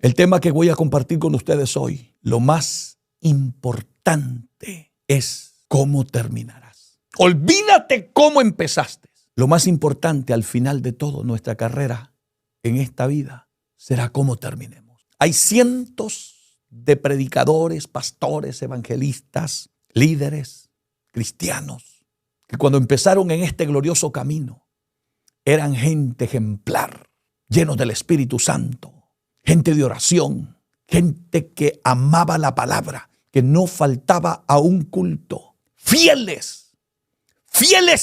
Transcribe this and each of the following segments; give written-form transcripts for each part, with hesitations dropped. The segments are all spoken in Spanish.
El tema que voy a compartir con ustedes hoy, lo más importante es cómo terminarás. Olvídate cómo empezaste. Lo más importante al final de todo, nuestra carrera en esta vida, será cómo terminemos. Hay cientos de predicadores, pastores, evangelistas, líderes, cristianos, que cuando empezaron en este glorioso camino, eran gente ejemplar, llenos del Espíritu Santo, gente de oración, gente que amaba la palabra, que no faltaba a un culto, fieles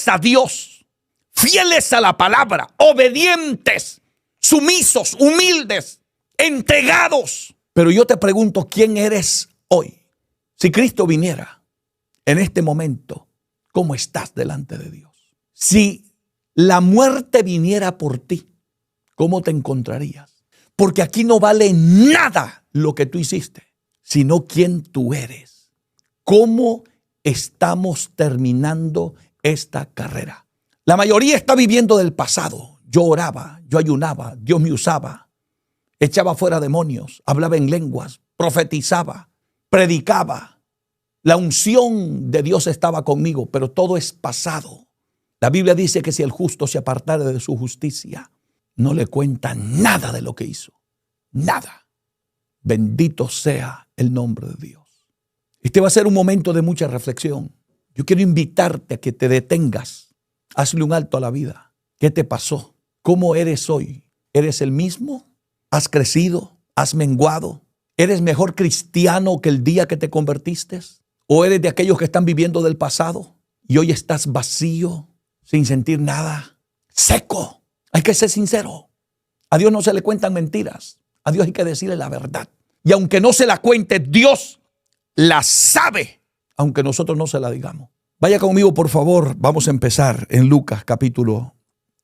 a Dios, fieles a la palabra, obedientes, sumisos, humildes, entregados. Pero yo te pregunto, ¿quién eres hoy? Si Cristo viniera en este momento, ¿cómo estás delante de Dios? Si la muerte viniera por ti, ¿cómo te encontrarías? Porque aquí no vale nada lo que tú hiciste, sino quién tú eres. ¿Cómo estamos terminando esta carrera? La mayoría está viviendo del pasado. Yo oraba, yo ayunaba, Dios me usaba, echaba fuera demonios, hablaba en lenguas, profetizaba, predicaba. La unción de Dios estaba conmigo, pero todo es pasado. La Biblia dice que si el justo se apartara de su justicia, no le cuenta nada de lo que hizo. Nada. Bendito sea el nombre de Dios. Este va a ser un momento de mucha reflexión. Yo quiero invitarte a que te detengas. Hazle un alto a la vida. ¿Qué te pasó? ¿Cómo eres hoy? ¿Eres el mismo? ¿Has crecido? ¿Has menguado? ¿Eres mejor cristiano que el día que te convertiste? ¿O eres de aquellos que están viviendo del pasado y hoy estás vacío, sin sentir nada, seco? Hay que ser sincero. A Dios no se le cuentan mentiras. A Dios hay que decirle la verdad. Y aunque no se la cuente, Dios la sabe, aunque nosotros no se la digamos. Vaya conmigo, por favor. Vamos a empezar en Lucas capítulo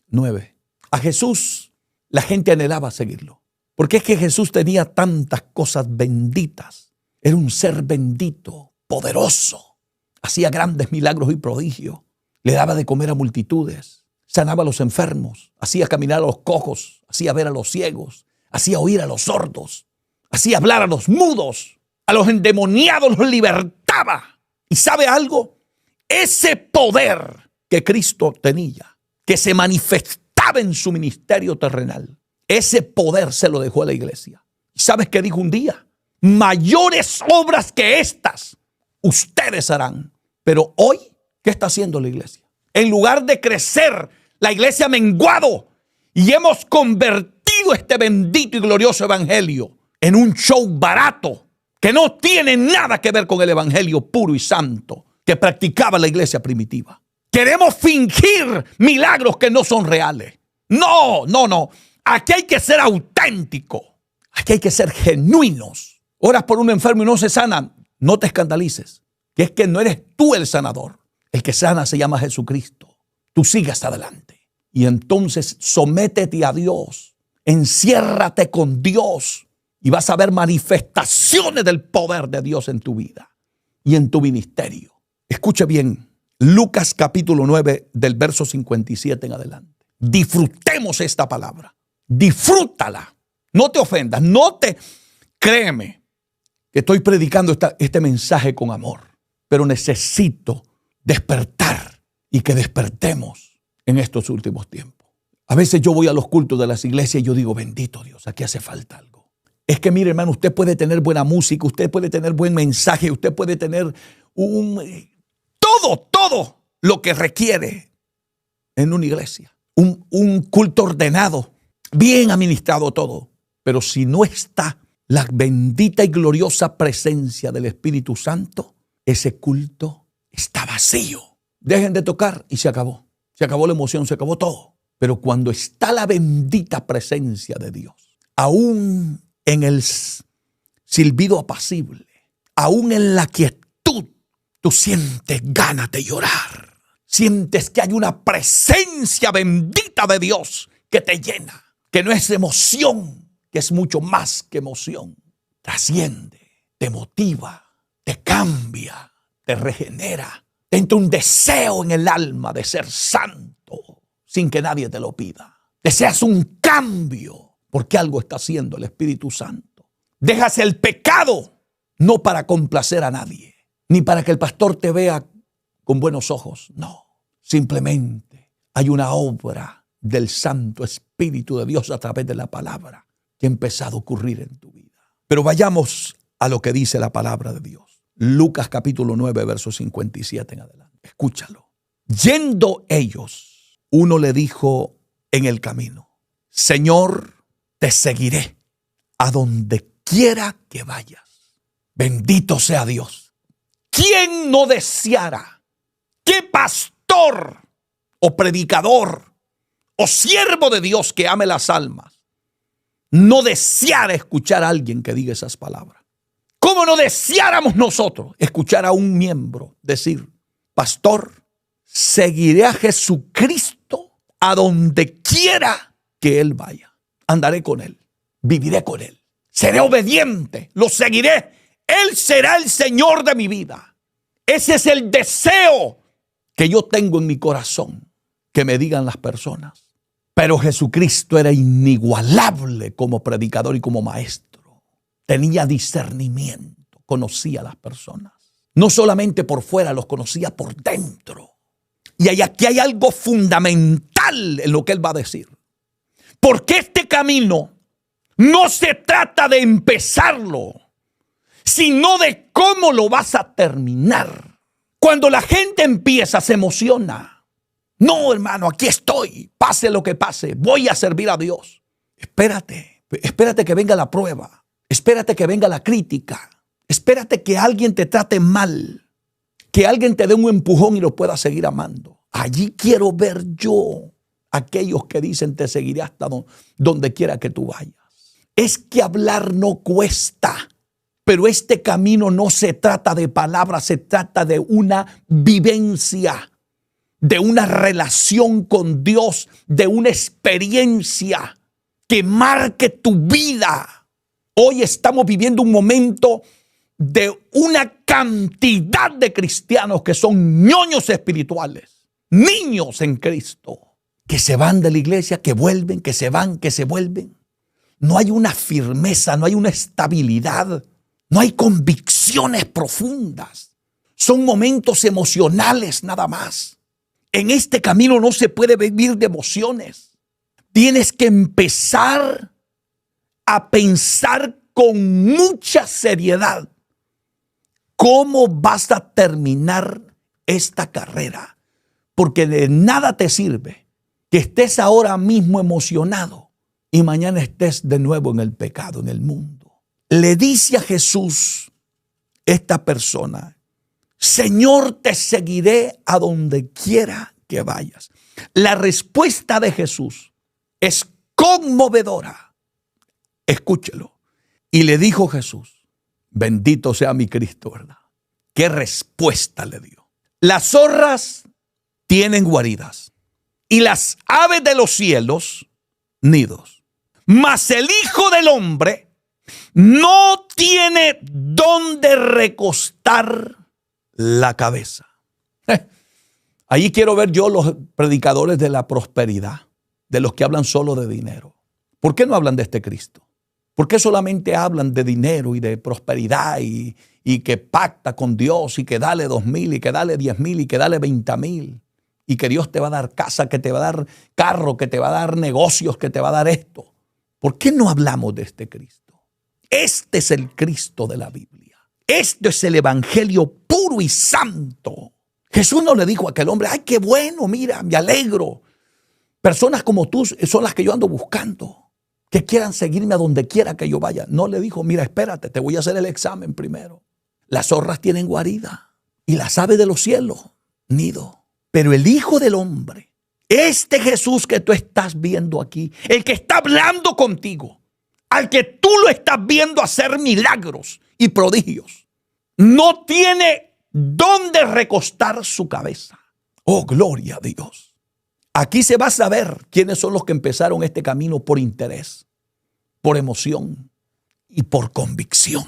9. A Jesús la gente anhelaba seguirlo. Porque es que Jesús tenía tantas cosas benditas. Era un ser bendito, poderoso. Hacía grandes milagros y prodigios. Le daba de comer a multitudes. Sanaba a los enfermos, hacía caminar a los cojos, hacía ver a los ciegos, hacía oír a los sordos, hacía hablar a los mudos, a los endemoniados los libertaba. ¿Y sabe algo? Ese poder que Cristo tenía, que se manifestaba en su ministerio terrenal, ese poder se lo dejó a la iglesia. ¿Y sabes qué dijo un día? Mayores obras que estas ustedes harán. Pero hoy, ¿qué está haciendo la iglesia? En lugar de crecer, la iglesia ha menguado y hemos convertido este bendito y glorioso evangelio en un show barato que no tiene nada que ver con el evangelio puro y santo que practicaba la iglesia primitiva. Queremos fingir milagros que no son reales. No. Aquí hay que ser auténtico. Aquí hay que ser genuinos. Oras por un enfermo y no se sana. No te escandalices, que es que no eres tú el sanador. El que sana se llama Jesucristo. Tú sigas adelante. Y entonces sométete a Dios. Enciérrate con Dios. Y vas a ver manifestaciones del poder de Dios en tu vida y en tu ministerio. Escuche bien. Lucas capítulo 9 del verso 57 en adelante. Disfrutemos esta palabra. Disfrútala. No te ofendas. Créeme que estoy predicando este mensaje con amor. Pero necesito despertar y que despertemos en estos últimos tiempos. A veces yo voy a los cultos de las iglesias y yo digo, bendito Dios, aquí hace falta algo. Es que mire, hermano, usted puede tener buena música, usted puede tener buen mensaje, usted puede tener todo lo que requiere en una iglesia. Un culto ordenado, bien administrado todo. Pero si no está la bendita y gloriosa presencia del Espíritu Santo, ese culto está vacío. Dejen de tocar y se acabó. Se acabó la emoción, se acabó todo. Pero cuando está la bendita presencia de Dios, aún en el silbido apacible, aún en la quietud, tú sientes ganas de llorar. Sientes que hay una presencia bendita de Dios que te llena, que no es emoción, que es mucho más que emoción. Trasciende, te motiva, te cambia, te regenera. Te entra un deseo en el alma de ser santo sin que nadie te lo pida. Deseas un cambio porque algo está haciendo el Espíritu Santo. Dejas el pecado no para complacer a nadie, ni para que el pastor te vea con buenos ojos. No, simplemente hay una obra del Santo Espíritu de Dios a través de la palabra que ha empezado a ocurrir en tu vida. Pero vayamos a lo que dice la palabra de Dios. Lucas capítulo 9, verso 57 en adelante. Escúchalo. Yendo ellos, uno le dijo en el camino: Señor, te seguiré a donde quiera que vayas. Bendito sea Dios. ¿Quién no deseara? ¿Qué pastor o predicador o siervo de Dios que ame las almas no deseara escuchar a alguien que diga esas palabras? ¿Cómo no deseáramos nosotros escuchar a un miembro decir: pastor, seguiré a Jesucristo a donde quiera que Él vaya? Andaré con Él, viviré con Él, seré obediente, lo seguiré. Él será el Señor de mi vida. Ese es el deseo que yo tengo en mi corazón, que me digan las personas. Pero Jesucristo era inigualable como predicador y como maestro. Tenía discernimiento, conocía a las personas. No solamente por fuera, los conocía por dentro. Y aquí hay algo fundamental en lo que Él va a decir. Porque este camino no se trata de empezarlo, sino de cómo lo vas a terminar. Cuando la gente empieza, se emociona. No, hermano, aquí estoy, pase lo que pase, voy a servir a Dios. Espérate que venga la prueba, espérate que venga la crítica, espérate que alguien te trate mal, que alguien te dé un empujón y lo pueda seguir amando. Allí quiero ver yo aquellos que dicen: te seguiré hasta donde quiera que tú vayas. Es que hablar no cuesta, pero este camino no se trata de palabras, se trata de una vivencia, de una relación con Dios, de una experiencia que marque tu vida. Hoy estamos viviendo un momento de una cantidad de cristianos que son ñoños espirituales, niños en Cristo, que se van de la iglesia, que vuelven, que se van, que se vuelven. No hay una firmeza, no hay una estabilidad, no hay convicciones profundas. Son momentos emocionales nada más. En este camino no se puede vivir de emociones. Tienes que empezar a pensar con mucha seriedad cómo vas a terminar esta carrera. Porque de nada te sirve que estés ahora mismo emocionado y mañana estés de nuevo en el pecado, en el mundo. Le dice a Jesús esta persona: Señor, te seguiré a donde quiera que vayas. La respuesta de Jesús es conmovedora. Escúchelo. Y le dijo Jesús: bendito sea mi Cristo, ¿verdad? ¿Qué respuesta le dio? Las zorras tienen guaridas y las aves de los cielos nidos, mas el Hijo del Hombre no tiene dónde recostar la cabeza. Ahí quiero ver yo los predicadores de la prosperidad, de los que hablan solo de dinero. ¿Por qué no hablan de este Cristo? ¿Por qué solamente hablan de dinero y de prosperidad y que pacta con Dios y que dale 2,000 y que dale 10,000 y que dale 20,000 y que Dios te va a dar casa, que te va a dar carro, que te va a dar negocios, que te va a dar esto? ¿Por qué no hablamos de este Cristo? Este es el Cristo de la Biblia. Este es el evangelio puro y santo. Jesús no le dijo a aquel hombre: ay, qué bueno, mira, me alegro. Personas como tú son las que yo ando buscando, que quieran seguirme a donde quiera que yo vaya. No le dijo: mira, espérate, te voy a hacer el examen primero. Las zorras tienen guarida y las aves de los cielos nido. Pero el Hijo del Hombre, este Jesús que tú estás viendo aquí, el que está hablando contigo, al que tú lo estás viendo hacer milagros y prodigios, no tiene dónde recostar su cabeza. Oh, gloria a Dios. Aquí se va a saber quiénes son los que empezaron este camino por interés, por emoción y por convicción.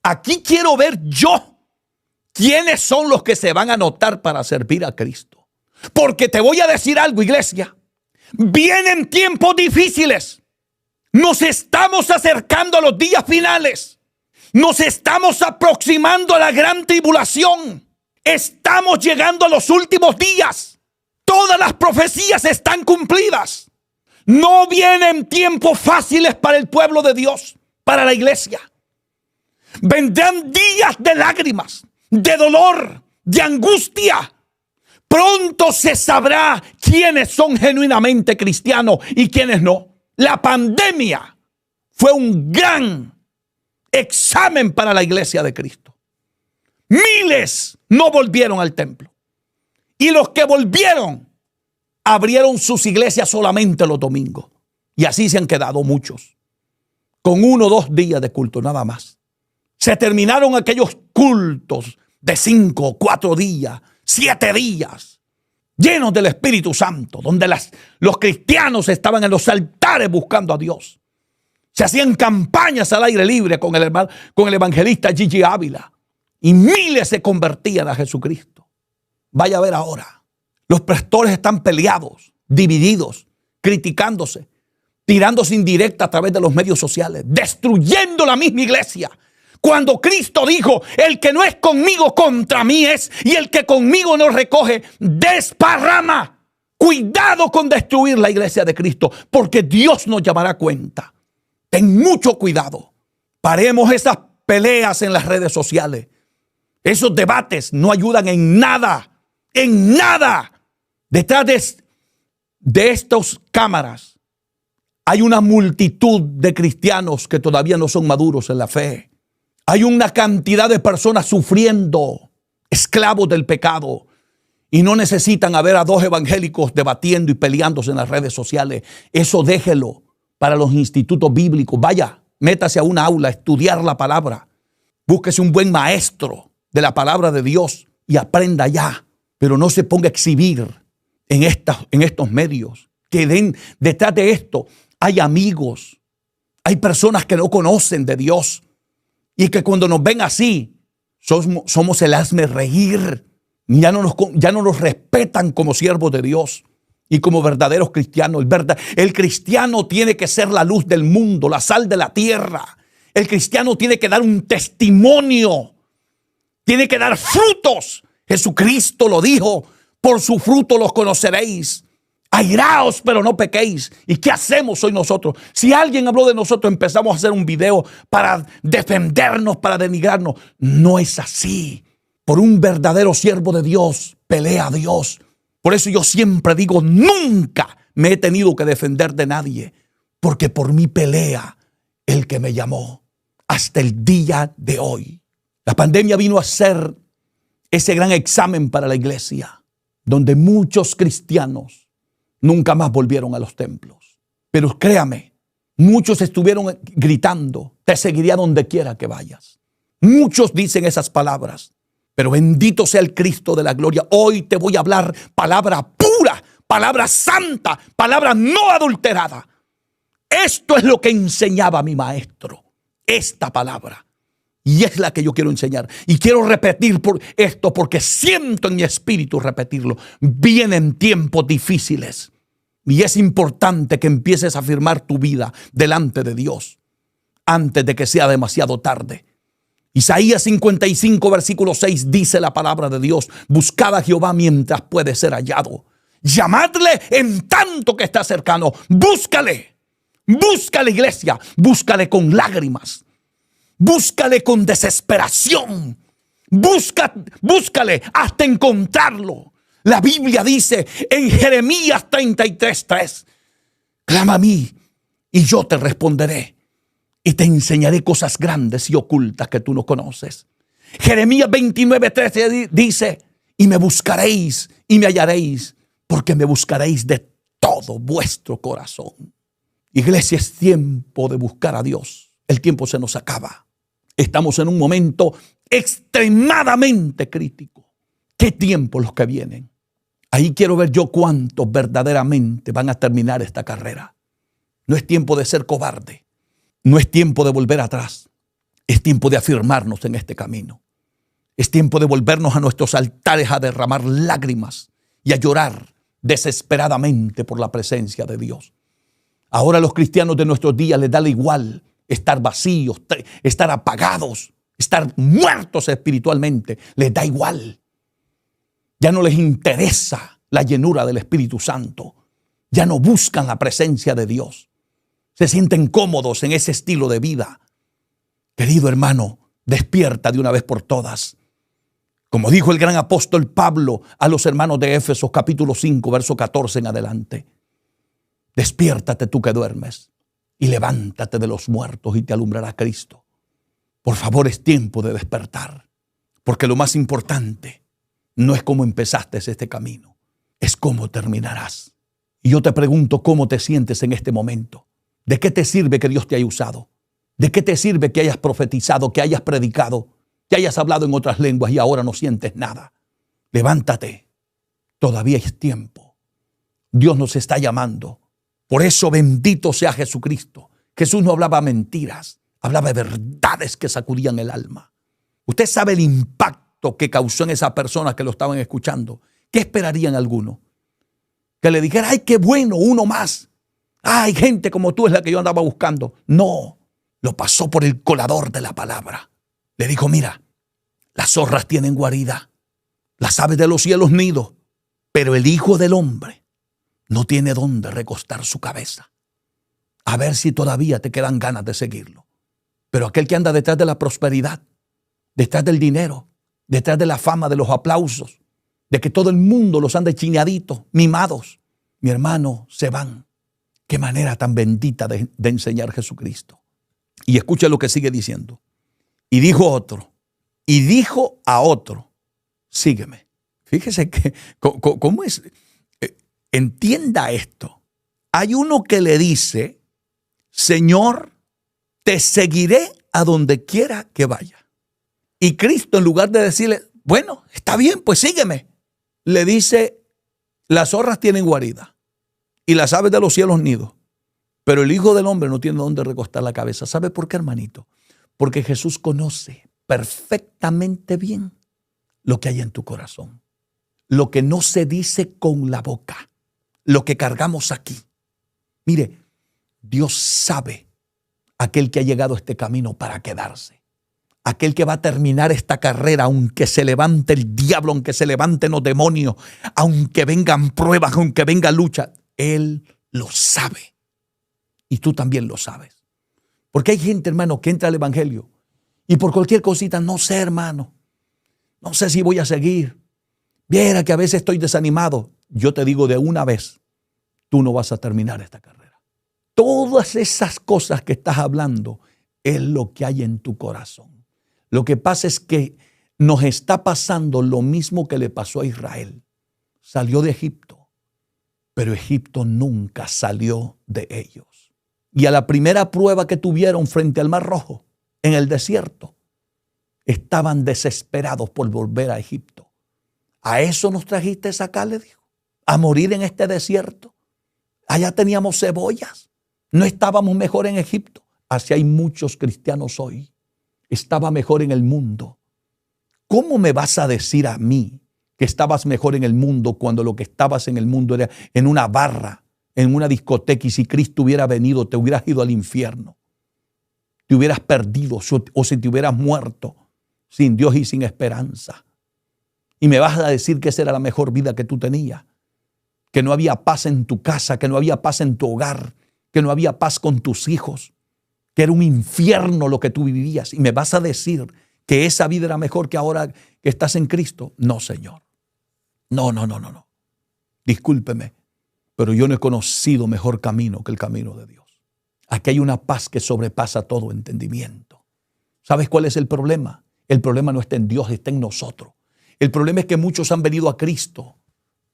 Aquí quiero ver yo quiénes son los que se van a anotar para servir a Cristo. Porque te voy a decir algo, iglesia. Vienen tiempos difíciles. Nos estamos acercando a los días finales. Nos estamos aproximando a la gran tribulación. Estamos llegando a los últimos días. Todas las profecías están cumplidas. No vienen tiempos fáciles para el pueblo de Dios, para la iglesia. Vendrán días de lágrimas, de dolor, de angustia. Pronto se sabrá quiénes son genuinamente cristianos y quiénes no. La pandemia fue un gran examen para la iglesia de Cristo. Miles no volvieron al templo. Y los que volvieron abrieron sus iglesias solamente los domingos. Y así se han quedado muchos, con 1 o 2 días de culto, nada más. Se terminaron aquellos cultos de 5, 4 días, 7 días, llenos del Espíritu Santo, donde los cristianos estaban en los altares buscando a Dios. Se hacían campañas al aire libre con el evangelista Gigi Ávila. Y miles se convertían a Jesucristo. Vaya a ver ahora. Los pastores están peleados, divididos, criticándose, tirándose indirecta a través de los medios sociales, destruyendo la misma iglesia. Cuando Cristo dijo, el que no es conmigo contra mí es, y el que conmigo no recoge, desparrama. Cuidado con destruir la iglesia de Cristo, porque Dios nos llamará a cuenta. Ten mucho cuidado. Paremos esas peleas en las redes sociales. Esos debates no ayudan en nada. En nada. Detrás de estas cámaras hay una multitud de cristianos que todavía no son maduros en la fe. Hay una cantidad de personas sufriendo, esclavos del pecado, y no necesitan ver a 2 evangélicos debatiendo y peleándose en las redes sociales. Eso déjelo para los institutos bíblicos. Vaya, métase a una aula a estudiar la palabra. Búsquese un buen maestro de la palabra de Dios y aprenda ya. Pero no se ponga a exhibir en estos medios. Que detrás de esto hay amigos, hay personas que no conocen de Dios. Y que cuando nos ven así, somos el hazme reír. Ya no nos respetan como siervos de Dios y como verdaderos cristianos. El cristiano tiene que ser la luz del mundo, la sal de la tierra. El cristiano tiene que dar un testimonio. Tiene que dar frutos. Jesucristo lo dijo, por su fruto los conoceréis. Airaos, pero no pequéis. ¿Y qué hacemos hoy nosotros? Si alguien habló de nosotros, empezamos a hacer un video para defendernos, para denigrarnos. No es así. Por un verdadero siervo de Dios, pelea a Dios. Por eso yo siempre digo, nunca me he tenido que defender de nadie, porque por mí pelea el que me llamó hasta el día de hoy. La pandemia vino a ser ese gran examen para la iglesia, donde muchos cristianos nunca más volvieron a los templos. Pero créame, muchos estuvieron gritando, te seguiré a donde quiera que vayas. Muchos dicen esas palabras, pero bendito sea el Cristo de la gloria. Hoy te voy a hablar palabra pura, palabra santa, palabra no adulterada. Esto es lo que enseñaba mi maestro, esta palabra. Y es la que yo quiero enseñar. Y quiero repetir por esto porque siento en mi espíritu repetirlo. Vienen tiempos difíciles. Y es importante que empieces a firmar tu vida delante de Dios antes de que sea demasiado tarde. Isaías 55, versículo 6 dice la palabra de Dios. Buscad a Jehová mientras puede ser hallado. Llamadle en tanto que está cercano. Búscale. Búscale, iglesia. Búscale con lágrimas. Búscale con desesperación. Búscale hasta encontrarlo. La Biblia dice en Jeremías 33:3, clama a mí y yo te responderé y te enseñaré cosas grandes y ocultas que tú no conoces. Jeremías 29:13 dice, y me buscaréis y me hallaréis, porque me buscaréis de todo vuestro corazón. Iglesia, es tiempo de buscar a Dios. El tiempo se nos acaba. Estamos en un momento extremadamente crítico. ¿Qué tiempos los que vienen? Ahí quiero ver yo cuántos verdaderamente van a terminar esta carrera. No es tiempo de ser cobarde. No es tiempo de volver atrás. Es tiempo de afirmarnos en este camino. Es tiempo de volvernos a nuestros altares a derramar lágrimas y a llorar desesperadamente por la presencia de Dios. Ahora a los cristianos de nuestros días les da igual estar vacíos, estar apagados, estar muertos espiritualmente. Les da igual. Ya no les interesa la llenura del Espíritu Santo. Ya no buscan la presencia de Dios. Se sienten cómodos en ese estilo de vida. Querido hermano, despierta de una vez por todas. Como dijo el gran apóstol Pablo a los hermanos de Éfeso, capítulo 5, verso 14 en adelante. Despiértate tú que duermes y levántate de los muertos y te alumbrará Cristo. Por favor, es tiempo de despertar, porque lo más importante no es cómo empezaste este camino, es cómo terminarás. Y yo te pregunto, ¿cómo te sientes en este momento? ¿De qué te sirve que Dios te haya usado? ¿De qué te sirve que hayas profetizado, que hayas predicado, que hayas hablado en otras lenguas y ahora no sientes nada? Levántate, todavía es tiempo. Dios nos está llamando. Por eso bendito sea Jesucristo. Jesús no hablaba mentiras, hablaba de verdades que sacudían el alma. Usted sabe el impacto que causó en esas personas que lo estaban escuchando. ¿Qué esperarían algunos? Que le dijera, ay, qué bueno, uno más. Ay, gente como tú es la que yo andaba buscando. No, lo pasó por el colador de la palabra. Le dijo, mira, las zorras tienen guarida, las aves de los cielos nido, pero el Hijo del Hombre no tiene dónde recostar su cabeza. A ver si todavía te quedan ganas de seguirlo. Pero aquel que anda detrás de la prosperidad, detrás del dinero, detrás de la fama, de los aplausos, de que todo el mundo los ande chineaditos, mimados, mi hermano, se van. Qué manera tan bendita de enseñar Jesucristo. Y escucha lo que sigue diciendo. Y dijo otro, y dijo a otro, sígueme. Fíjese que, ¿cómo es? Entienda esto. Hay uno que le dice, Señor, te seguiré a donde quiera que vaya. Y Cristo, en lugar de decirle, bueno, está bien, pues sígueme, le dice, las zorras tienen guarida y las aves de los cielos nidos, pero el Hijo del Hombre no tiene dónde recostar la cabeza. ¿Sabe por qué, hermanito? Porque Jesús conoce perfectamente bien lo que hay en tu corazón, lo que no se dice con la boca, lo que cargamos aquí. Mire, Dios sabe aquel que ha llegado a este camino para quedarse, aquel que va a terminar esta carrera, aunque se levante el diablo, aunque se levanten los demonios, aunque vengan pruebas, aunque venga lucha. Él lo sabe y tú también lo sabes. Porque hay gente, hermano, que entra al evangelio y por cualquier cosita, no sé, hermano, no sé si voy a seguir. Viera que a veces estoy desanimado. Yo te digo de una vez, tú no vas a terminar esta carrera. Todas esas cosas que estás hablando es lo que hay en tu corazón. Lo que pasa es que nos está pasando lo mismo que le pasó a Israel. Salió de Egipto, pero Egipto nunca salió de ellos. Y a la primera prueba que tuvieron frente al Mar Rojo, en el desierto, estaban desesperados por volver a Egipto. ¿A eso nos trajiste acá?, le dijo. ¿A morir en este desierto? Allá teníamos cebollas. ¿No estábamos mejor en Egipto? Así hay muchos cristianos hoy. Estaba mejor en el mundo. ¿Cómo me vas a decir a mí que estabas mejor en el mundo cuando lo que estabas en el mundo era en una barra, en una discoteca, y si Cristo hubiera venido te hubieras ido al infierno? Te hubieras perdido o si te hubieras muerto sin Dios y sin esperanza. Y me vas a decir que esa era la mejor vida que tú tenías, que no había paz en tu casa, que no había paz en tu hogar, que no había paz con tus hijos, que era un infierno lo que tú vivías. Y me vas a decir que esa vida era mejor que ahora que estás en Cristo. No, Señor. No. Discúlpeme, pero yo no he conocido mejor camino que el camino de Dios. Aquí hay una paz que sobrepasa todo entendimiento. ¿Sabes cuál es el problema? El problema no está en Dios, está en nosotros. El problema es que muchos han venido a Cristo,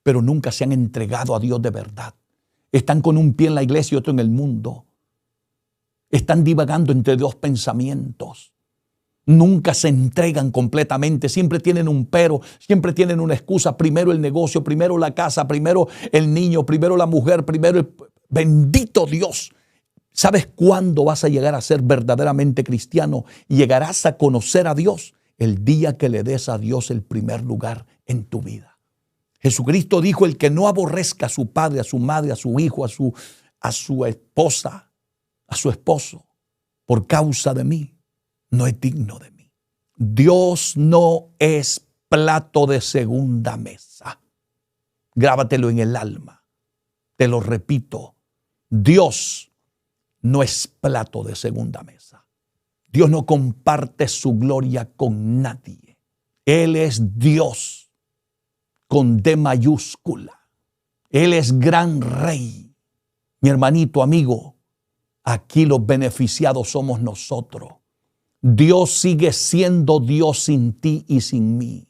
pero nunca se han entregado a Dios de verdad. Están con un pie en la iglesia y otro en el mundo. Están divagando entre dos pensamientos. Nunca se entregan completamente. Siempre tienen un pero, siempre tienen una excusa. Primero el negocio, primero la casa, primero el niño, primero la mujer, primero el... Bendito Dios. ¿Sabes cuándo vas a llegar a ser verdaderamente cristiano y llegarás a conocer a Dios? El día que le des a Dios el primer lugar en tu vida. Jesucristo dijo, el que no aborrezca a su padre, a su madre, a su hijo, a su esposa, a su esposo, por causa de mí, no es digno de mí. Dios no es plato de segunda mesa. Grábatelo en el alma. Te lo repito. Dios no es plato de segunda mesa. Dios no comparte su gloria con nadie. Él es Dios con D mayúscula. Él es gran rey. Mi hermanito, amigo, aquí los beneficiados somos nosotros. Dios sigue siendo Dios sin ti y sin mí.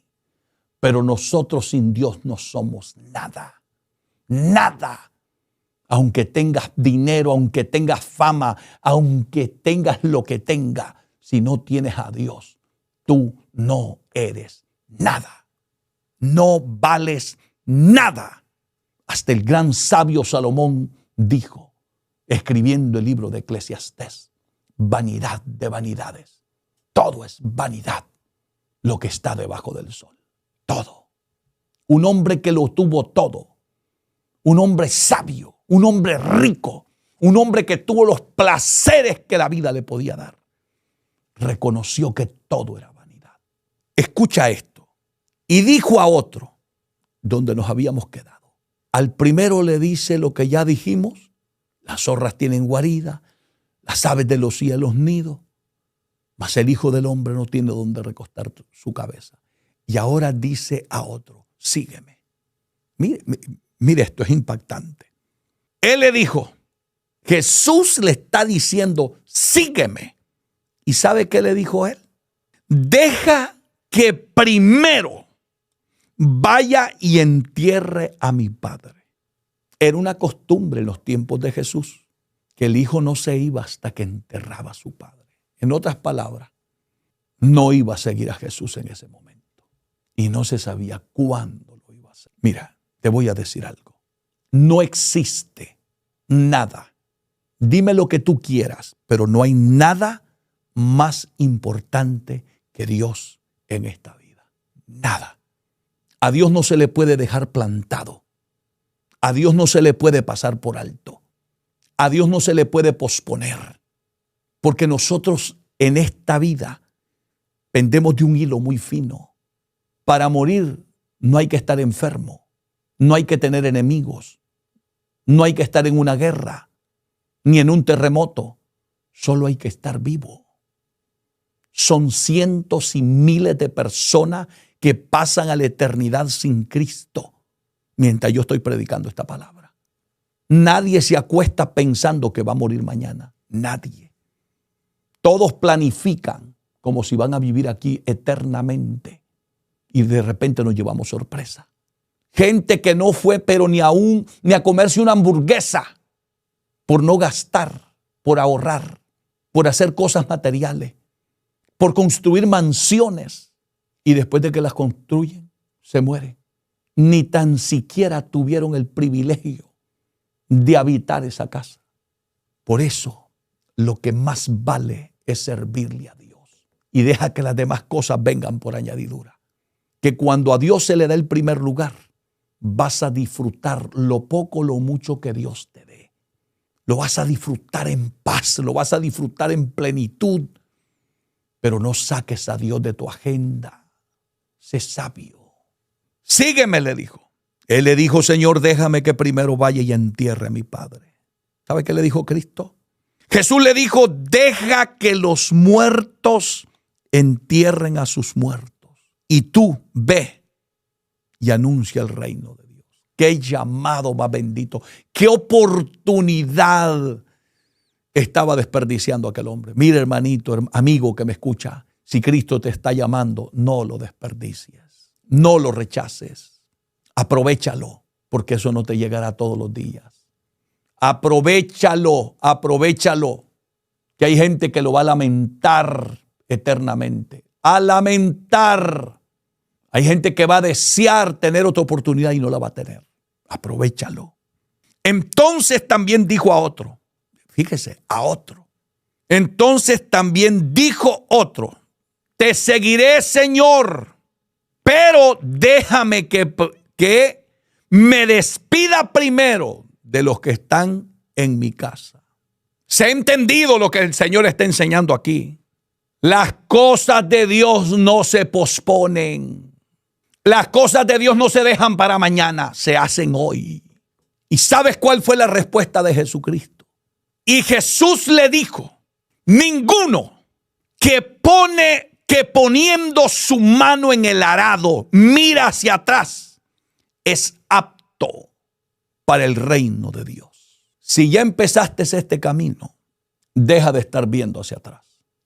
Pero nosotros sin Dios no somos nada. Nada. Aunque tengas dinero, aunque tengas fama, aunque tengas lo que tengas, si no tienes a Dios, tú no eres nada. No vales nada. Hasta el gran sabio Salomón dijo, escribiendo el libro de Eclesiastés, vanidad de vanidades. Todo es vanidad lo que está debajo del sol. Todo. Un hombre que lo tuvo todo. Un hombre sabio, un hombre rico, un hombre que tuvo los placeres que la vida le podía dar. Reconoció que todo era vanidad. Escucha esto. Y dijo a otro, donde nos habíamos quedado. Al primero le dice lo que ya dijimos. Las zorras tienen guarida, las aves de los cielos nido, mas el Hijo del Hombre no tiene donde recostar su cabeza. Y ahora dice a otro, sígueme. Mire, esto es impactante. Él le dijo, Jesús le está diciendo, sígueme. ¿Y sabe qué le dijo él? Deja que primero vaya y entierre a mi Padre. Era una costumbre en los tiempos de Jesús que el hijo no se iba hasta que enterraba a su padre. En otras palabras, no iba a seguir a Jesús en ese momento. Y no se sabía cuándo lo iba a hacer. Mira, te voy a decir algo. No existe nada. Dime lo que tú quieras, pero no hay nada más importante que Dios en esta vida. Nada. A Dios no se le puede dejar plantado. A Dios no se le puede pasar por alto. A Dios no se le puede posponer. Porque nosotros en esta vida pendemos de un hilo muy fino. Para morir no hay que estar enfermo. No hay que tener enemigos. No hay que estar en una guerra, ni en un terremoto. Solo hay que estar vivo. Son cientos y miles de personas que pasan a la eternidad sin Cristo mientras yo estoy predicando esta palabra. Nadie se acuesta pensando que va a morir mañana. Nadie. Todos planifican como si van a vivir aquí eternamente y de repente nos llevamos sorpresa. Gente que no fue pero ni a comerse una hamburguesa por no gastar, por ahorrar, por hacer cosas materiales, por construir mansiones y después de que las construyen, se mueren. Ni tan siquiera tuvieron el privilegio de habitar esa casa. Por eso, lo que más vale es servirle a Dios y deja que las demás cosas vengan por añadidura. Que cuando a Dios se le da el primer lugar, vas a disfrutar lo poco o lo mucho que Dios te dé. Lo vas a disfrutar en paz, lo vas a disfrutar en plenitud. Pero no saques a Dios de tu agenda. Sé sabio. Sígueme, le dijo. Él le dijo, Señor, déjame que primero vaya y entierre a mi Padre. ¿Sabe qué le dijo Cristo? Jesús le dijo, deja que los muertos entierren a sus muertos. Y tú ve y anuncia el reino de Dios. Qué llamado más bendito. Qué oportunidad estaba desperdiciando aquel hombre. Mira, hermanito, amigo que me escucha, si Cristo te está llamando, no lo desperdicies. No lo rechaces. Aprovéchalo, porque eso no te llegará todos los días. Aprovéchalo, aprovechalo. Que hay gente que lo va a lamentar eternamente. A lamentar. Hay gente que va a desear tener otra oportunidad y no la va a tener. Aprovéchalo. Entonces también dijo a otro. Fíjese, a otro. Entonces también dijo otro. Te seguiré, Señor, pero déjame que me despida primero de los que están en mi casa. Se ha entendido lo que el Señor está enseñando aquí. Las cosas de Dios no se posponen. Las cosas de Dios no se dejan para mañana, se hacen hoy. ¿Y sabes cuál fue la respuesta de Jesucristo? Y Jesús le dijo, ninguno que poniendo su mano en el arado mira hacia atrás es apto para el reino de Dios. Si ya empezaste este camino, deja de estar viendo hacia atrás.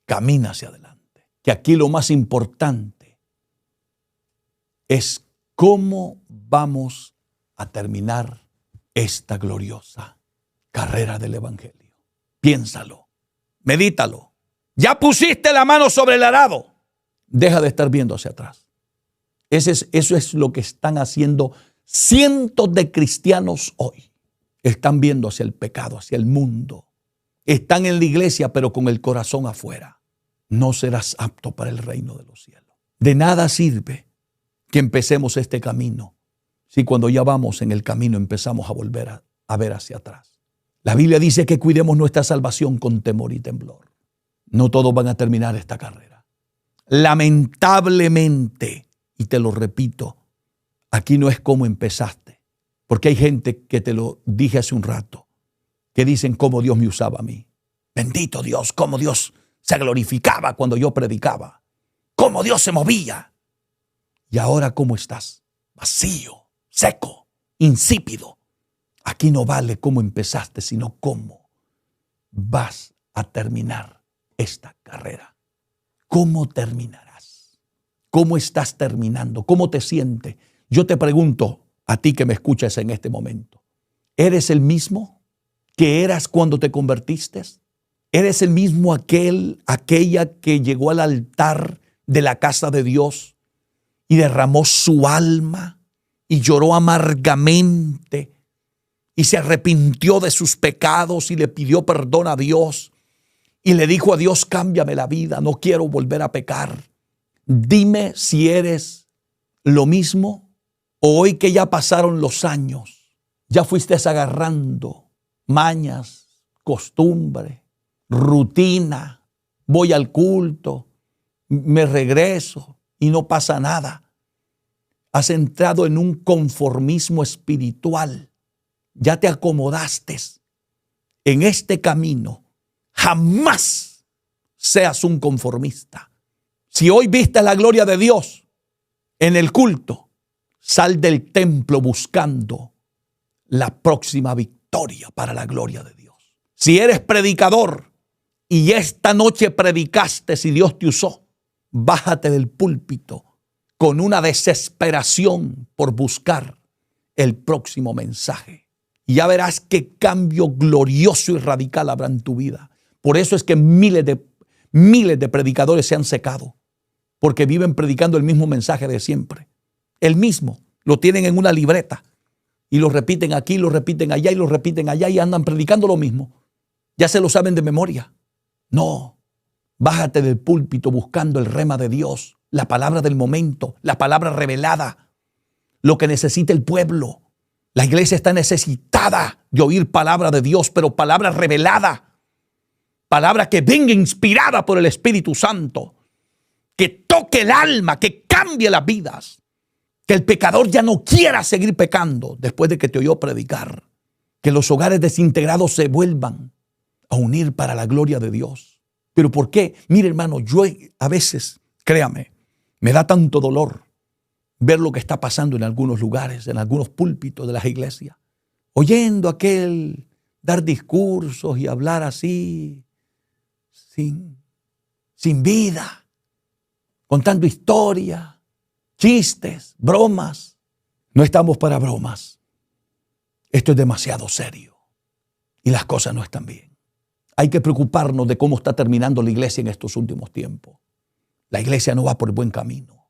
Camina hacia adelante. Que aquí lo más importante es cómo vamos a terminar esta gloriosa carrera del Evangelio. Piénsalo, medítalo. Ya pusiste la mano sobre el arado. Deja de estar viendo hacia atrás. Eso es lo que están haciendo cientos de cristianos hoy. Están viendo hacia el pecado, hacia el mundo. Están en la iglesia, pero con el corazón afuera. No serás apto para el reino de los cielos. De nada sirve que empecemos este camino si cuando ya vamos en el camino empezamos a volver a ver hacia atrás. La Biblia dice que cuidemos nuestra salvación con temor y temblor. No todos van a terminar esta carrera. Lamentablemente, y te lo repito, aquí no es como empezaste. Porque hay gente que te lo dije hace un rato, que dicen cómo Dios me usaba a mí. Bendito Dios, cómo Dios se glorificaba cuando yo predicaba. Cómo Dios se movía. Y ahora, ¿cómo estás? Vacío, seco, insípido. Aquí no vale cómo empezaste, sino cómo vas a terminar esta carrera. ¿Cómo terminarás? ¿Cómo estás terminando? ¿Cómo te sientes? Yo te pregunto, a ti que me escuchas en este momento, ¿eres el mismo que eras cuando te convertiste? ¿Eres el mismo aquella que llegó al altar de la casa de Dios y derramó su alma y lloró amargamente y se arrepintió de sus pecados y le pidió perdón a Dios y le dijo a Dios, cámbiame la vida, no quiero volver a pecar? Dime si eres lo mismo. Hoy que ya pasaron los años, ya fuiste agarrando mañas, costumbre, rutina, voy al culto, me regreso y no pasa nada. Has entrado en un conformismo espiritual. Ya te acomodaste en este camino. Jamás seas un conformista. Si hoy viste la gloria de Dios en el culto, sal del templo buscando la próxima victoria para la gloria de Dios. Si eres predicador y esta noche predicaste y Dios te usó, bájate del púlpito con una desesperación por buscar el próximo mensaje. Y ya verás qué cambio glorioso y radical habrá en tu vida. Por eso es que miles de predicadores se han secado, porque viven predicando el mismo mensaje de siempre. El mismo, lo tienen en una libreta y lo repiten aquí, lo repiten allá y lo repiten allá y andan predicando lo mismo. Ya se lo saben de memoria. No, bájate del púlpito buscando el rema de Dios, la palabra del momento, la palabra revelada, lo que necesita el pueblo. La iglesia está necesitada de oír palabra de Dios, pero palabra revelada, palabra que venga inspirada por el Espíritu Santo, que toque el alma, que cambie las vidas. Que el pecador ya no quiera seguir pecando después de que te oyó predicar. Que los hogares desintegrados se vuelvan a unir para la gloria de Dios. ¿Pero por qué? Mire, hermano, yo a veces, créame, me da tanto dolor ver lo que está pasando en algunos lugares, en algunos púlpitos de las iglesias. Oyendo a aquel dar discursos y hablar así, sin vida, contando historia, chistes, bromas. No estamos para bromas. Esto es demasiado serio y las cosas no están bien. Hay que preocuparnos de cómo está terminando la iglesia en estos últimos tiempos. La iglesia no va por el buen camino.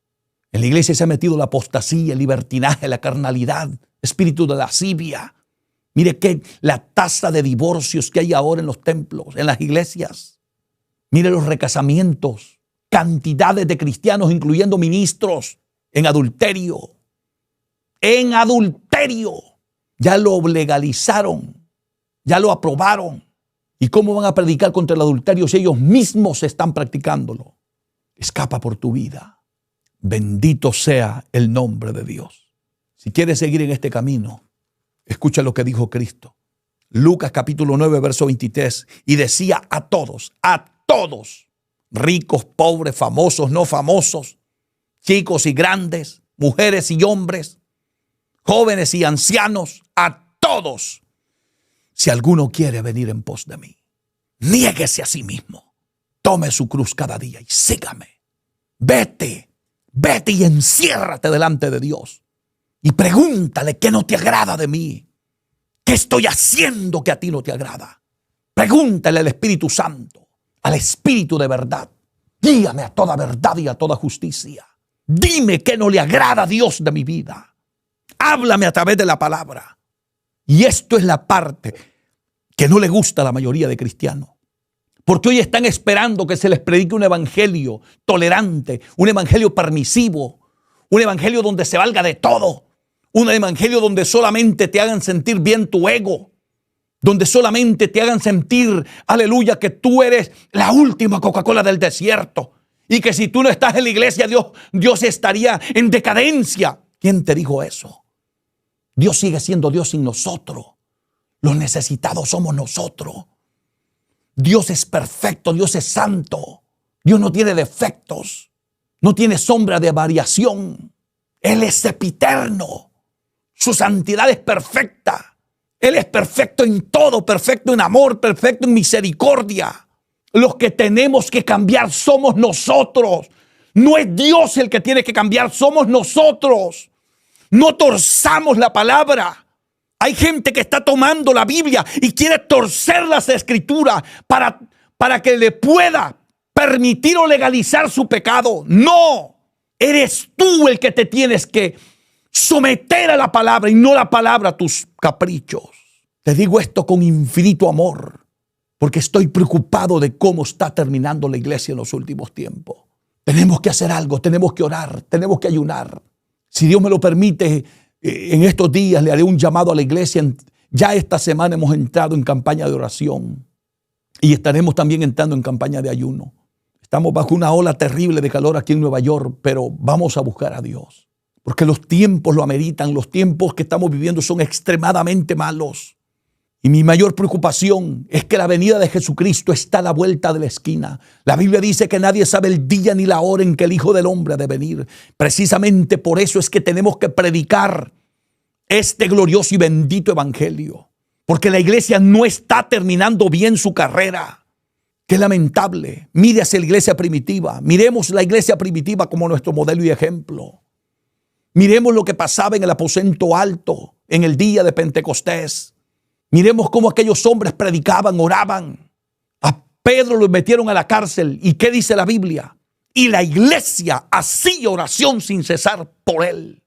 En la iglesia se ha metido la apostasía, el libertinaje, la carnalidad, espíritu de lascivia. Mire que la tasa de divorcios que hay ahora en los templos, en las iglesias. Mire los recasamientos, cantidades de cristianos, incluyendo ministros, en adulterio. En adulterio. Ya lo legalizaron. Ya lo aprobaron. ¿Y cómo van a predicar contra el adulterio si ellos mismos están practicándolo? Escapa por tu vida. Bendito sea el nombre de Dios. Si quieres seguir en este camino, escucha lo que dijo Cristo. Lucas capítulo 9, verso 23. Y decía a todos, ricos, pobres, famosos, no famosos, chicos y grandes, mujeres y hombres, jóvenes y ancianos, a todos. Si alguno quiere venir en pos de mí, niéguese a sí mismo, tome su cruz cada día y sígame. Vete y enciérrate delante de Dios y pregúntale qué no te agrada de mí. ¿Qué estoy haciendo que a ti no te agrada? Pregúntale al Espíritu Santo, al Espíritu de verdad. Guíame a toda verdad y a toda justicia. Dime qué no le agrada a Dios de mi vida. Háblame a través de la palabra. Y esto es la parte que no le gusta a la mayoría de cristianos. Porque hoy están esperando que se les predique un evangelio tolerante, un evangelio permisivo, un evangelio donde se valga de todo, un evangelio donde solamente te hagan sentir bien tu ego, donde solamente te hagan sentir, aleluya, que tú eres la última Coca-Cola del desierto y que si tú no estás en la iglesia, Dios estaría en decadencia. ¿Quién te dijo eso? Dios sigue siendo Dios sin nosotros. Los necesitados somos nosotros. Dios es perfecto, Dios es santo. Dios no tiene defectos, no tiene sombra de variación. Él es sempiterno. Su santidad es perfecta. Él es perfecto en todo, perfecto en amor, perfecto en misericordia. Los que tenemos que cambiar somos nosotros. No es Dios el que tiene que cambiar, somos nosotros. No torzamos la palabra. Hay gente que está tomando la Biblia y quiere torcer las escrituras para que le pueda permitir o legalizar su pecado. No, eres tú el que te tienes que someter a la palabra y no la palabra a tus caprichos. Te digo esto con infinito amor, porque estoy preocupado de cómo está terminando la iglesia en los últimos tiempos. Tenemos que hacer algo, tenemos que orar, tenemos que ayunar. Si Dios me lo permite, en estos días le haré un llamado a la iglesia. Ya esta semana hemos entrado en campaña de oración y estaremos también entrando en campaña de ayuno. Estamos bajo una ola terrible de calor aquí en Nueva York, pero vamos a buscar a Dios, porque los tiempos lo ameritan. Los tiempos que estamos viviendo son extremadamente malos. Y mi mayor preocupación es que la venida de Jesucristo está a la vuelta de la esquina. La Biblia dice que nadie sabe el día ni la hora en que el Hijo del Hombre ha de venir. Precisamente por eso es que tenemos que predicar este glorioso y bendito evangelio. Porque la iglesia no está terminando bien su carrera. Qué lamentable. Mire hacia la iglesia primitiva. Miremos la iglesia primitiva como nuestro modelo y ejemplo. Miremos lo que pasaba en el aposento alto en el día de Pentecostés. Miremos cómo aquellos hombres predicaban, oraban. A Pedro lo metieron a la cárcel. ¿Y qué dice la Biblia? Y la iglesia hacía oración sin cesar por él.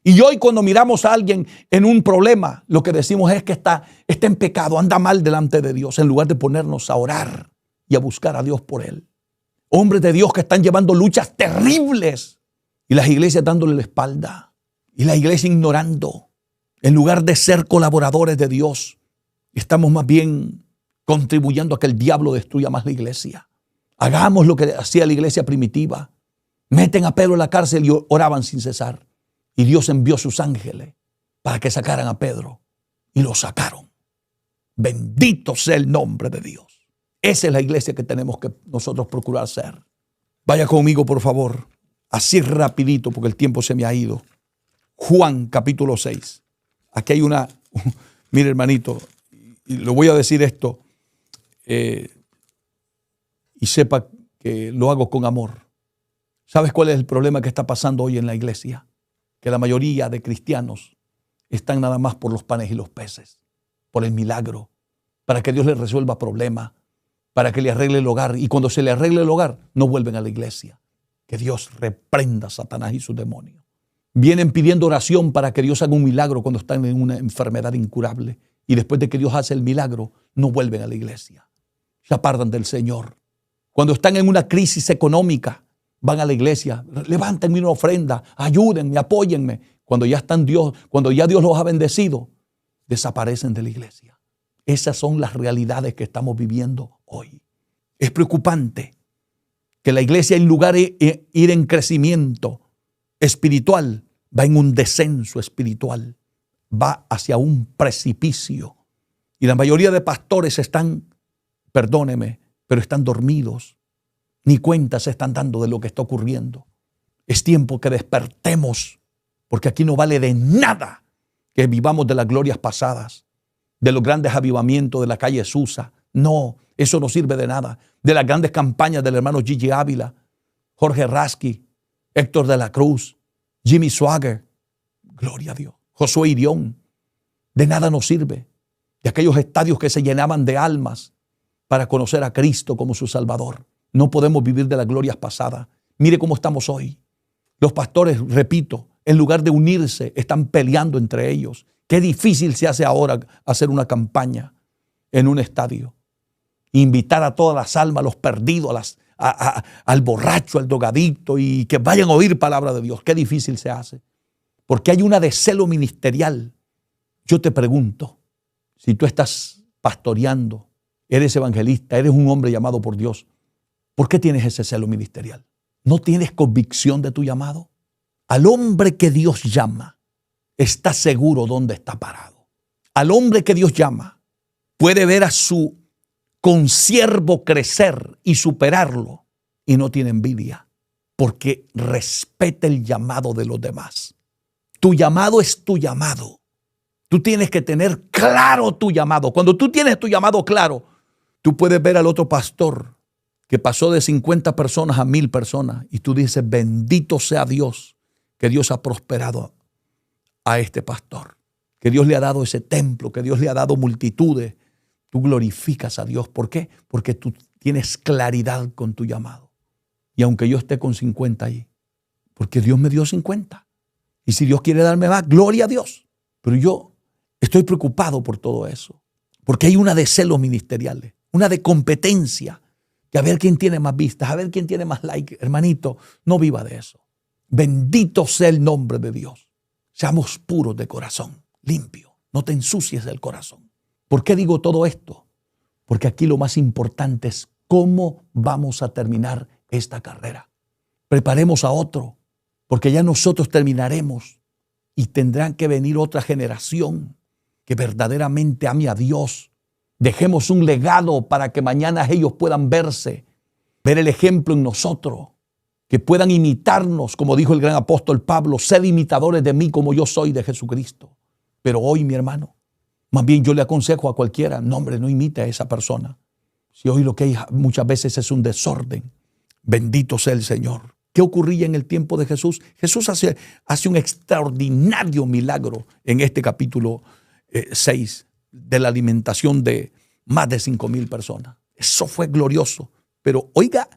Y hoy cuando miramos a alguien en un problema, lo que decimos es que está en pecado, anda mal delante de Dios, en lugar de ponernos a orar y a buscar a Dios por él. Hombres de Dios que están llevando luchas terribles y las iglesias dándole la espalda y la iglesia ignorando. En lugar de ser colaboradores de Dios, estamos más bien contribuyendo a que el diablo destruya más la iglesia. Hagamos lo que hacía la iglesia primitiva. Meten a Pedro en la cárcel y oraban sin cesar. Y Dios envió sus ángeles para que sacaran a Pedro. Y lo sacaron. Bendito sea el nombre de Dios. Esa es la iglesia que tenemos que nosotros procurar ser. Vaya conmigo, por favor. Así rapidito, porque el tiempo se me ha ido. Juan capítulo 6. Aquí hay una... Mire, hermanito, y le voy a decir esto, y sepa que lo hago con amor. ¿Sabes cuál es el problema que está pasando hoy en la iglesia? Que la mayoría de cristianos están nada más por los panes y los peces, por el milagro, para que Dios les resuelva problemas, para que le arregle el hogar. Y cuando se le arregle el hogar, no vuelven a la iglesia. Que Dios reprenda a Satanás y sus demonios. Vienen pidiendo oración para que Dios haga un milagro cuando están en una enfermedad incurable. Y después de que Dios hace el milagro, no vuelven a la iglesia. Se apartan del Señor. Cuando están en una crisis económica, van a la iglesia. Levántenme una ofrenda, ayúdenme, apóyenme. Cuando ya están Dios, cuando ya Dios los ha bendecido, desaparecen de la iglesia. Esas son las realidades que estamos viviendo hoy. Es preocupante que la iglesia, en lugar de ir en crecimiento espiritual, va en un descenso espiritual, va hacia un precipicio. Y la mayoría de pastores están, perdóneme, pero están dormidos. Ni cuenta se están dando de lo que está ocurriendo. Es tiempo que despertemos, porque aquí no vale de nada que vivamos de las glorias pasadas, de los grandes avivamientos de la calle Susa. No, eso no sirve de nada. De las grandes campañas del hermano Gigi Ávila, Jorge Rasky, Héctor de la Cruz, Jimmy Swagger, gloria a Dios, Josué Irión. De nada nos sirve. De aquellos estadios que se llenaban de almas para conocer a Cristo como su Salvador. No podemos vivir de las glorias pasadas. Mire cómo estamos hoy. Los pastores, repito, en lugar de unirse, están peleando entre ellos. Qué difícil se hace ahora hacer una campaña en un estadio. Invitar a todas las almas, a los perdidos, al borracho, al drogadicto, y que vayan a oír palabra de Dios. Qué difícil se hace. Porque hay una de celo ministerial. Yo te pregunto, si tú estás pastoreando, eres evangelista, eres un hombre llamado por Dios, ¿por qué tienes ese celo ministerial? ¿No tienes convicción de tu llamado? Al hombre que Dios llama, está seguro dónde está parado. Al hombre que Dios llama, puede ver a su consiervo crecer y superarlo, y no tiene envidia, porque respeta el llamado de los demás. Tu llamado es tu llamado. Tú tienes que tener claro tu llamado. Cuando tú tienes tu llamado claro, tú puedes ver al otro pastor que pasó de 50 personas a 1000 personas, y tú dices, bendito sea Dios, que Dios ha prosperado a este pastor, que Dios le ha dado ese templo, que Dios le ha dado multitudes. Tú glorificas a Dios. ¿Por qué? Porque tú tienes claridad con tu llamado. Y aunque yo esté con 50 ahí, porque Dios me dio 50. Y si Dios quiere darme más, gloria a Dios. Pero yo estoy preocupado por todo eso. Porque hay una de celos ministeriales, una de competencia, que a ver quién tiene más vistas, a ver quién tiene más like. Hermanito, no viva de eso. Bendito sea el nombre de Dios. Seamos puros de corazón, limpio. No te ensucies el corazón. ¿Por qué digo todo esto? Porque aquí lo más importante es cómo vamos a terminar esta carrera. Preparemos a otro, porque ya nosotros terminaremos y tendrán que venir otra generación que verdaderamente ame a Dios. Dejemos un legado para que mañana ellos puedan verse, ver el ejemplo en nosotros, que puedan imitarnos, como dijo el gran apóstol Pablo, sed imitadores de mí como yo soy de Jesucristo. Pero hoy, mi hermano, más bien yo le aconsejo a cualquiera, no hombre, no imite a esa persona. Si hoy lo que hay muchas veces es un desorden, bendito sea el Señor. ¿Qué ocurría en el tiempo de Jesús? Jesús hace un extraordinario milagro en este capítulo 6 de la alimentación de más de 5,000 personas. Eso fue glorioso. Pero oiga,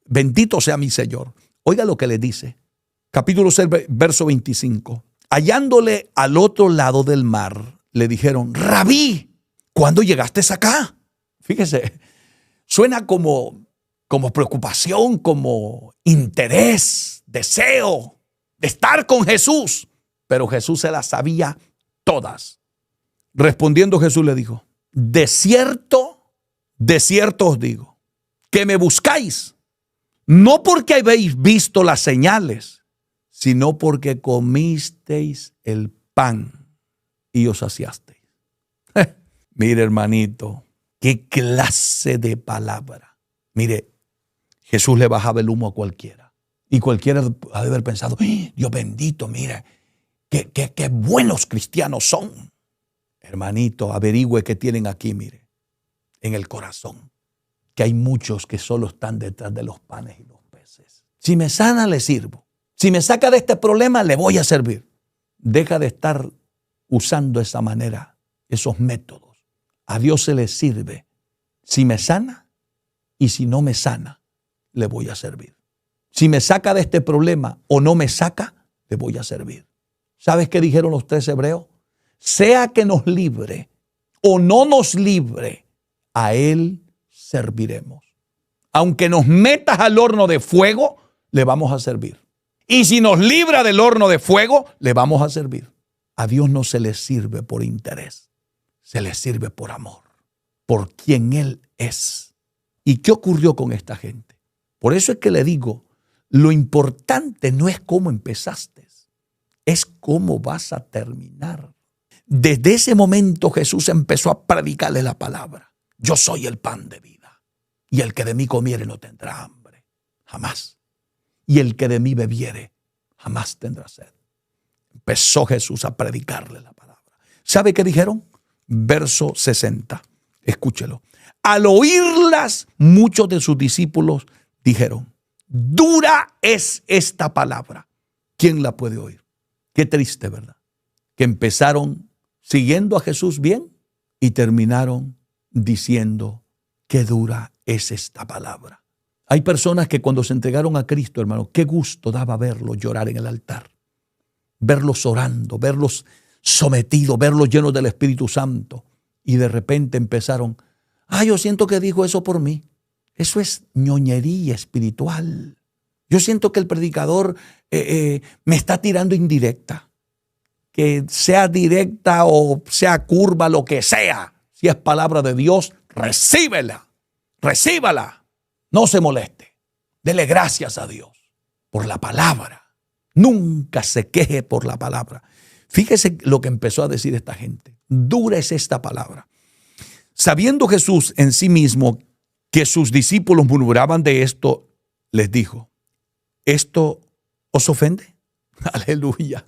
bendito sea mi Señor. Oiga lo que le dice. Capítulo 6, verso 25. Hallándole al otro lado del mar, le dijeron, Rabí, ¿cuándo llegaste acá? Fíjese, suena como preocupación, como interés, deseo de estar con Jesús. Pero Jesús se las sabía todas. Respondiendo Jesús le dijo, de cierto os digo, que me buscáis, no porque habéis visto las señales, sino porque comisteis el pan y os saciasteis. Mire, hermanito, qué clase de palabra. Mire, Jesús le bajaba el humo a cualquiera. Y cualquiera ha de haber pensado, Dios bendito, mira, qué buenos cristianos son. Hermanito, averigüe qué tienen aquí, mire, en el corazón. Que hay muchos que solo están detrás de los panes y los peces. Si me sana, le sirvo. Si me saca de este problema, le voy a servir. Deja de estar usando esa manera, esos métodos. A Dios se le sirve. Si me sana y si no me sana, le voy a servir. Si me saca de este problema o no me saca, le voy a servir. ¿Sabes qué dijeron los 3 hebreos? Sea que nos libre o no nos libre, a Él serviremos. Aunque nos metas al horno de fuego, le vamos a servir. Y si nos libra del horno de fuego, le vamos a servir. A Dios no se le sirve por interés, se le sirve por amor. por quien Él es. ¿Y qué ocurrió con esta gente? Por eso es que le digo, lo importante no es cómo empezaste, es cómo vas a terminar. Desde ese momento Jesús empezó a predicarle la palabra. Yo soy el pan de vida, y el que de mí comiere no tendrá hambre, jamás. Y el que de mí bebiere, jamás tendrá sed. Empezó Jesús a predicarle la palabra. ¿Sabe qué dijeron? Verso 60. Escúchelo. Al oírlas, muchos de sus discípulos dijeron, dura es esta palabra. ¿Quién la puede oír? Qué triste, ¿verdad? Que empezaron siguiendo a Jesús bien y terminaron diciendo, qué dura es esta palabra. Hay personas que cuando se entregaron a Cristo, hermano, qué gusto daba verlos llorar en el altar. Verlos orando, verlos sometidos, verlos llenos del Espíritu Santo. Y de repente empezaron, yo siento que dijo eso por mí. Eso es ñoñería espiritual. Yo siento que el predicador me está tirando indirecta. Que sea directa o sea curva, lo que sea. Si es palabra de Dios, recíbela. Recíbala. No se moleste. Dele gracias a Dios por la palabra. Nunca se queje por la palabra. Fíjese lo que empezó a decir esta gente. Dura es esta palabra. Sabiendo Jesús en sí mismo que sus discípulos murmuraban de esto, les dijo, ¿esto os ofende? Aleluya.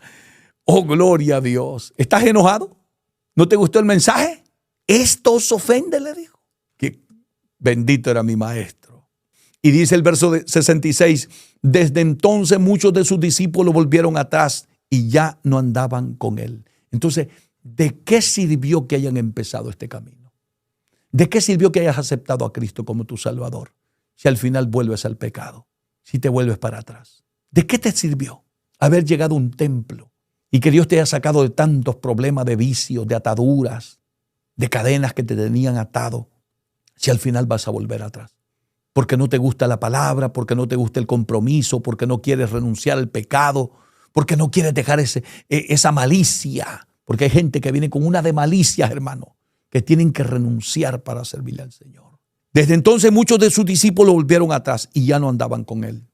Oh, gloria a Dios. ¿Estás enojado? ¿No te gustó el mensaje? ¿Esto os ofende? Le dijo. Que bendito era mi maestro. Y dice el verso 66, desde entonces muchos de sus discípulos volvieron atrás y ya no andaban con él. Entonces, ¿de qué sirvió que hayan empezado este camino? ¿De qué sirvió que hayas aceptado a Cristo como tu Salvador si al final vuelves al pecado, si te vuelves para atrás? ¿De qué te sirvió haber llegado a un templo y que Dios te haya sacado de tantos problemas de vicios, de ataduras, de cadenas que te tenían atado, si al final vas a volver atrás? Porque no te gusta la palabra, porque no te gusta el compromiso, porque no quieres renunciar al pecado, porque no quieres dejar esa malicia, porque hay gente que viene con una de malicia, hermano, que tienen que renunciar para servirle al Señor. Desde entonces muchos de sus discípulos volvieron atrás y ya no andaban con él.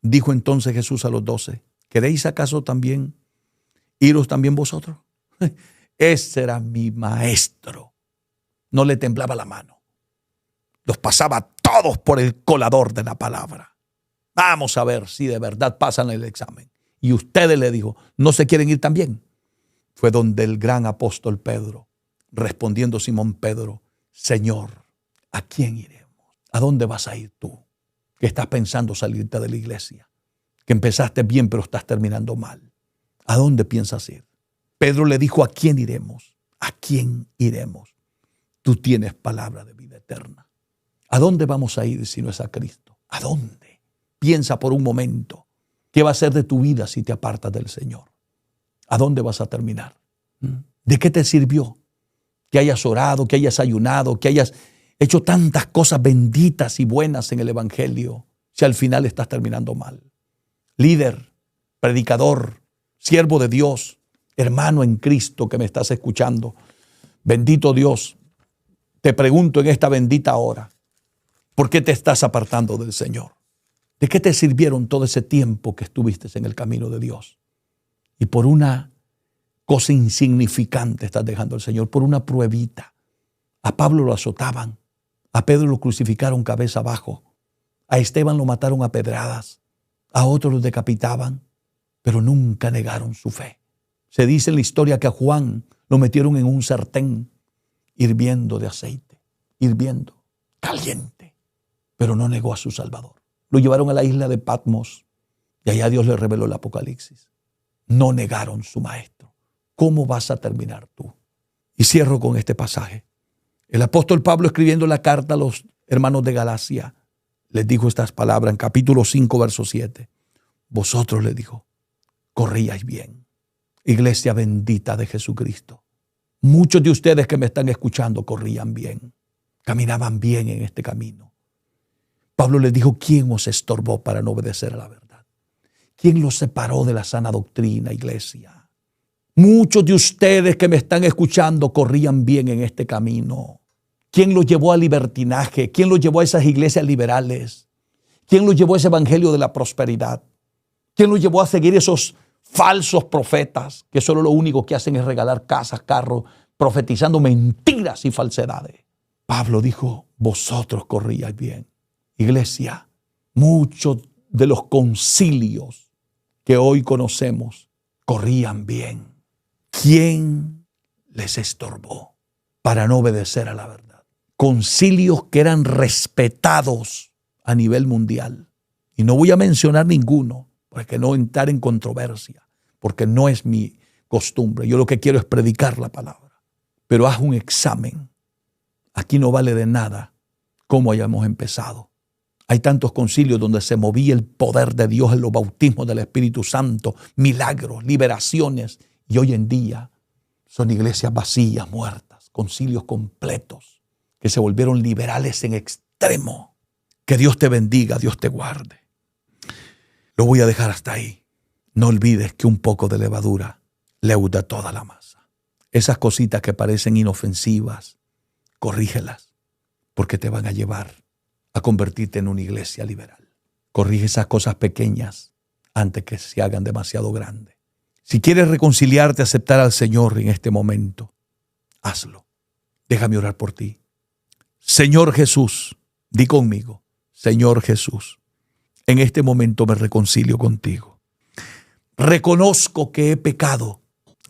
Dijo entonces Jesús a los 12, ¿queréis acaso también iros también vosotros? Ese era mi maestro. No le temblaba la mano. Los pasaba todos por el colador de la palabra. Vamos a ver si de verdad pasan el examen. Y ustedes, le dijo, ¿no se quieren ir también? Fue donde el gran apóstol Pedro, respondiendo Simón Pedro, Señor, ¿a quién iremos? ¿A dónde vas a ir tú? Que estás pensando salirte de la iglesia, que empezaste bien pero estás terminando mal. ¿A dónde piensas ir? Pedro le dijo, ¿a quién iremos? ¿A quién iremos? Tú tienes palabra de vida eterna. ¿A dónde vamos a ir si no es a Cristo? ¿A dónde? Piensa por un momento. ¿Qué va a ser de tu vida si te apartas del Señor? ¿A dónde vas a terminar? ¿De qué te sirvió que hayas orado, que hayas ayunado, que hayas hecho tantas cosas benditas y buenas en el Evangelio si al final estás terminando mal? Líder, predicador, siervo de Dios, hermano en Cristo que me estás escuchando, bendito Dios, te pregunto en esta bendita hora, ¿por qué te estás apartando del Señor? ¿De qué te sirvieron todo ese tiempo que estuviste en el camino de Dios? Y por una cosa insignificante estás dejando al Señor, por una pruebita. A Pablo lo azotaban, a Pedro lo crucificaron cabeza abajo, a Esteban lo mataron a pedradas, a otros lo decapitaban, pero nunca negaron su fe. Se dice en la historia que a Juan lo metieron en un sartén hirviendo de aceite, hirviendo, caliente, pero no negó a su Salvador. Lo llevaron a la isla de Patmos y allá Dios le reveló el Apocalipsis. No negaron su maestro. ¿Cómo vas a terminar tú? Y cierro con este pasaje. El apóstol Pablo, escribiendo la carta a los hermanos de Galacia, les dijo estas palabras en capítulo 5, verso 7. Vosotros, le dijo, corríais bien. Iglesia bendita de Jesucristo. Muchos de ustedes que me están escuchando corrían bien. Caminaban bien en este camino. Pablo les dijo, ¿quién os estorbó para no obedecer a la verdad? ¿Quién los separó de la sana doctrina, iglesia? Muchos de ustedes que me están escuchando corrían bien en este camino. ¿Quién los llevó al libertinaje? ¿Quién los llevó a esas iglesias liberales? ¿Quién los llevó a ese evangelio de la prosperidad? ¿Quién los llevó a seguir esos falsos profetas que solo lo único que hacen es regalar casas, carros, profetizando mentiras y falsedades? Pablo dijo, vosotros corríais bien. Iglesia, muchos de los concilios que hoy conocemos corrían bien. ¿Quién les estorbó para no obedecer a la verdad? Concilios que eran respetados a nivel mundial. Y no voy a mencionar ninguno, para no entrar en controversia, porque no es mi costumbre. Yo lo que quiero es predicar la palabra. Pero haz un examen. Aquí no vale de nada cómo hayamos empezado. Hay tantos concilios donde se movía el poder de Dios en los bautismos del Espíritu Santo, milagros, liberaciones. Y hoy en día son iglesias vacías, muertas, concilios completos, que se volvieron liberales en extremo. Que Dios te bendiga, Dios te guarde. Lo voy a dejar hasta ahí. No olvides que un poco de levadura leuda toda la masa. Esas cositas que parecen inofensivas, corrígelas, porque te van a llevar a convertirte en una iglesia liberal. Corrige esas cosas pequeñas antes que se hagan demasiado grandes. Si quieres reconciliarte, aceptar al Señor en este momento, hazlo. Déjame orar por ti. Señor Jesús, di conmigo, Señor Jesús, en este momento me reconcilio contigo. Reconozco que he pecado,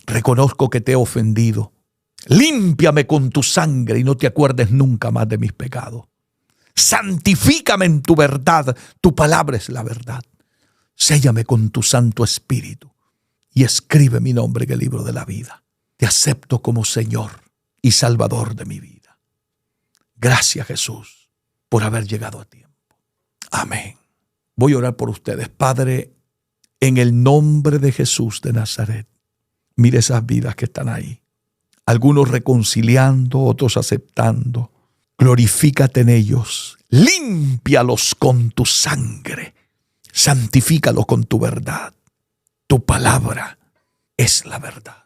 reconozco que te he ofendido. Límpiame con tu sangre y no te acuerdes nunca más de mis pecados. Santifícame en tu verdad, tu palabra es la verdad. Séllame con tu Santo Espíritu y escribe mi nombre en el libro de la vida. Te acepto como Señor y Salvador de mi vida. Gracias, Jesús, por haber llegado a tiempo. Amén. Voy a orar por ustedes. Padre, en el nombre de Jesús de Nazaret, mire esas vidas que están ahí. Algunos reconciliando, otros aceptando. Glorifícate en ellos. Límpialos con tu sangre. Santifícalos con tu verdad. Tu palabra es la verdad.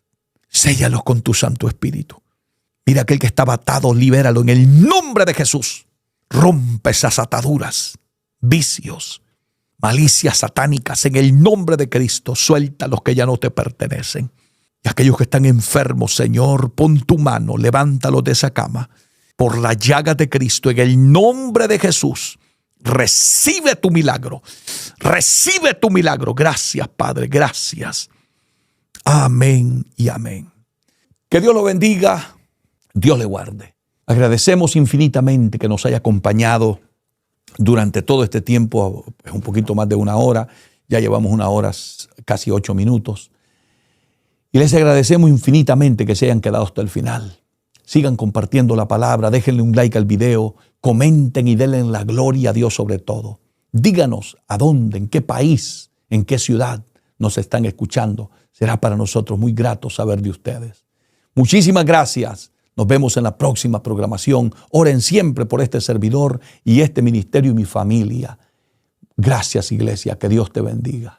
Séllalos con tu Santo Espíritu. Mira aquel que estaba atado, libéralo en el nombre de Jesús. Rompe esas ataduras, vicios, malicias satánicas en el nombre de Cristo. Suelta los que ya no te pertenecen. Y aquellos que están enfermos, Señor, pon tu mano, levántalos de esa cama. Por la llaga de Cristo, en el nombre de Jesús, recibe tu milagro. Recibe tu milagro. Gracias, Padre, gracias. Amén y amén. Que Dios lo bendiga, Dios le guarde. Agradecemos infinitamente que nos haya acompañado durante todo este tiempo, es un poquito más de una hora. Ya llevamos una hora, casi 8 minutos. Y les agradecemos infinitamente que se hayan quedado hasta el final. Sigan compartiendo la palabra, déjenle un like al video, comenten y denle la gloria a Dios sobre todo. Díganos a dónde, en qué país, en qué ciudad nos están escuchando. Será para nosotros muy grato saber de ustedes. Muchísimas gracias. Nos vemos en la próxima programación. Oren siempre por este servidor y este ministerio y mi familia. Gracias, iglesia. Que Dios te bendiga.